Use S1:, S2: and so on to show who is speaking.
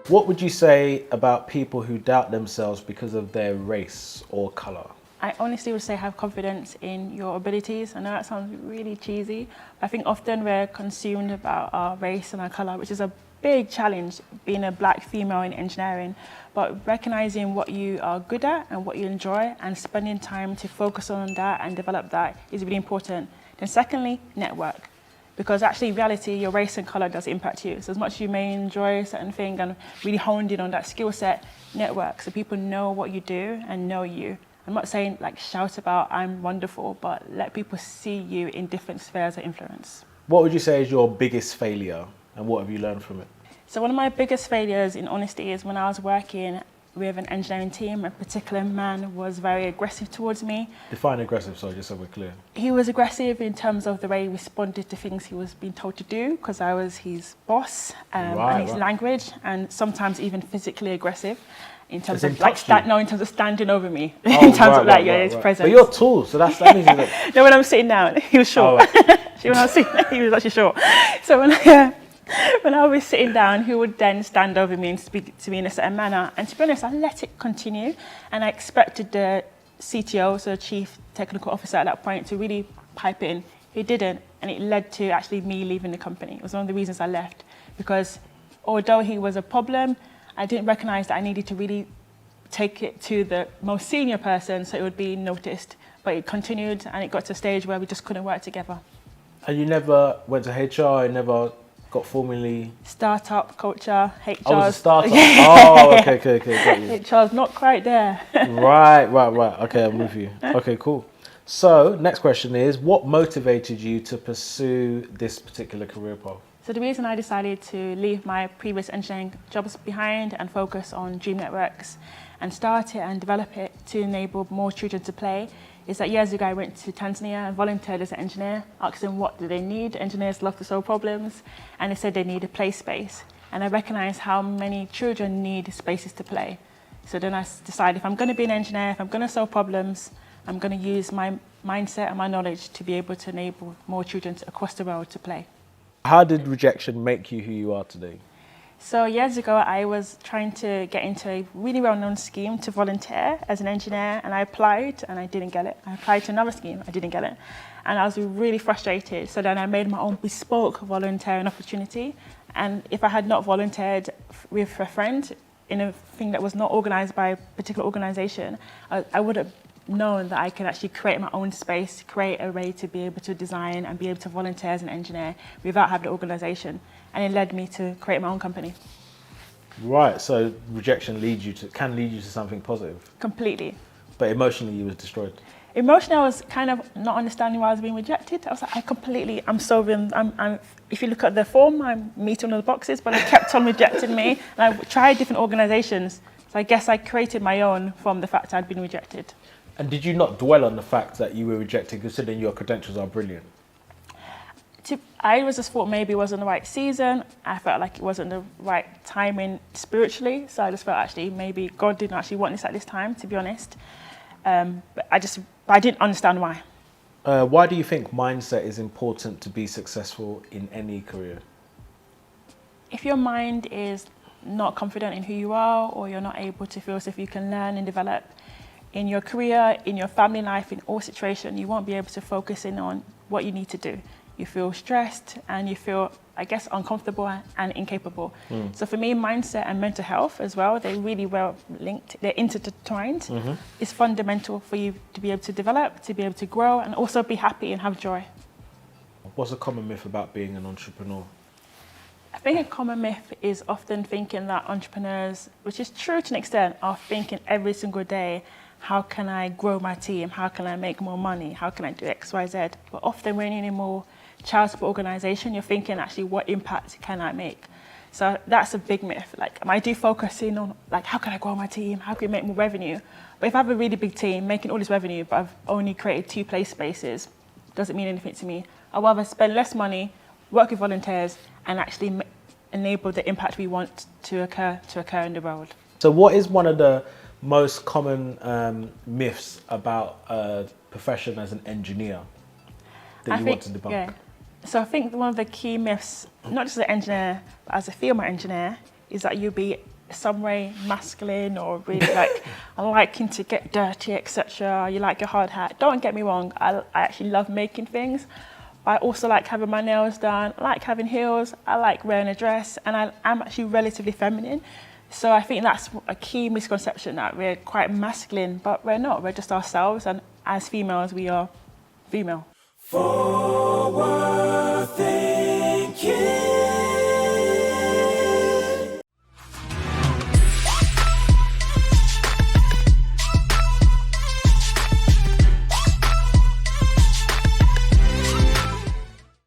S1: What would you say about people who doubt themselves because of their race or colour?
S2: I honestly would say have confidence in your abilities. I know that sounds really cheesy, but I think often we're consumed about our race and our colour, which is a big challenge being a black female in engineering. But recognising what you are good at and what you enjoy and spending time to focus on that and develop that is really important. Then secondly, network. Because actually in reality, your race and colour does impact you. So as much as you may enjoy a certain thing and really honed in on that skill set, network, so people know what you do and know you. I'm not saying like shout about I'm wonderful, but let people see you in different spheres of influence.
S1: What would you say is your biggest failure and what have you learned from it?
S2: So one of my biggest failures in honesty is when I was working with an engineering team, a particular man was very aggressive towards me.
S1: Define aggressive, so just so we're clear.
S2: He was aggressive in terms of the way he responded to things he was being told to do, because I was his boss, and his language, and sometimes even physically aggressive in terms of in terms of standing over me, in terms of his presence.
S1: But you're tall, so that means
S2: no, when I'm sitting down, he was short. Oh, right. When I was sitting down, he was actually short. So when I was sitting down, he would then stand over me and speak to me in a certain manner. And to be honest, I let it continue. And I expected the CTO, so Chief Technical Officer at that point, to really pipe in. He didn't. And it led to actually me leaving the company. It was one of the reasons I left. Because although he was a problem, I didn't recognize that I needed to really take it to the most senior person so it would be noticed. But it continued and it got to a stage where we just couldn't work together.
S1: And you never went to HR, you never got formally...
S2: Startup culture, HR.
S1: Oh, it was a startup. Oh, okay, got you.
S2: HR's not quite there.
S1: Right. Okay, I'm with you. Okay, cool. So, next question is, what motivated you to pursue this particular career path?
S2: So the reason I decided to leave my previous engineering jobs behind and focus on Dream Networks and start it and develop it to enable more children to play is that years ago I went to Tanzania and volunteered as an engineer, asked them what do they need. Engineers love to solve problems, and they said they need a play space. And I recognized how many children need spaces to play. So then I decided if I'm going to be an engineer, if I'm going to solve problems, I'm going to use my mindset and my knowledge to be able to enable more children across the world to play.
S1: How did rejection make you who you are today?
S2: So years ago, I was trying to get into a really well-known scheme to volunteer as an engineer, and I applied and I didn't get it. I applied to another scheme, I didn't get it. And I was really frustrated. So then I made my own bespoke volunteering opportunity. And if I had not volunteered with a friend in a thing that was not organized by a particular organization, I would have known that I could actually create my own space, create a way to be able to design and be able to volunteer as an engineer without having an organization. And it led me to create my own company.
S1: Right, so rejection can lead you to something positive.
S2: Completely.
S1: But emotionally you was destroyed.
S2: Emotionally, I was kind of not understanding why I was being rejected. I was like, if you look at the form, I'm meeting all the boxes, but they kept on rejecting me. And I tried different organizations. So I guess I created my own from the fact I'd been rejected.
S1: And did you not dwell on the fact that you were rejected, considering your credentials are brilliant?
S2: I was just thought maybe it wasn't the right season. I felt like it wasn't the right timing spiritually. So I just felt actually maybe God didn't actually want this at this time, to be honest. But I didn't understand why.
S1: Why do you think mindset is important to be successful in any career?
S2: If your mind is not confident in who you are, or you're not able to feel as if you can learn and develop in your career, in your family life, in all situations, you won't be able to focus in on what you need to do. You feel stressed and you feel, I guess, uncomfortable and incapable. So for me, mindset and mental health as well, they're really well linked, they're intertwined. It's fundamental for you to be able to develop, to be able to grow, and also be happy and have joy.
S1: What's a common myth about being an entrepreneur?
S2: I think a common myth is often thinking that entrepreneurs, which is true to an extent, are thinking every single day, how can I grow my team? How can I make more money? How can I do X, Y, Z? But often when you're in a more charitable organization, you're thinking actually what impact can I make? So that's a big myth. Like I do focus in on like how can I grow my team? How can we make more revenue? But if I have a really big team making all this revenue, but I've only created 2 play spaces, doesn't mean anything to me. I'd rather spend less money, work with volunteers, and actually enable the impact we want to occur in the world.
S1: So what is one of the most common myths about a profession as an engineer that you want to debunk?
S2: Yeah. So I think one of the key myths, not just as an engineer, but as a female engineer, is that you'll be some way masculine or really like liking to get dirty, etc. You like your hard hat. Don't get me wrong, I actually love making things. I also like having my nails done, I like having heels, I like wearing a dress, and I'm actually relatively feminine. So I think that's a key misconception, that we're quite masculine, but we're not. We're just ourselves, and as females, we are female. Forward thinking.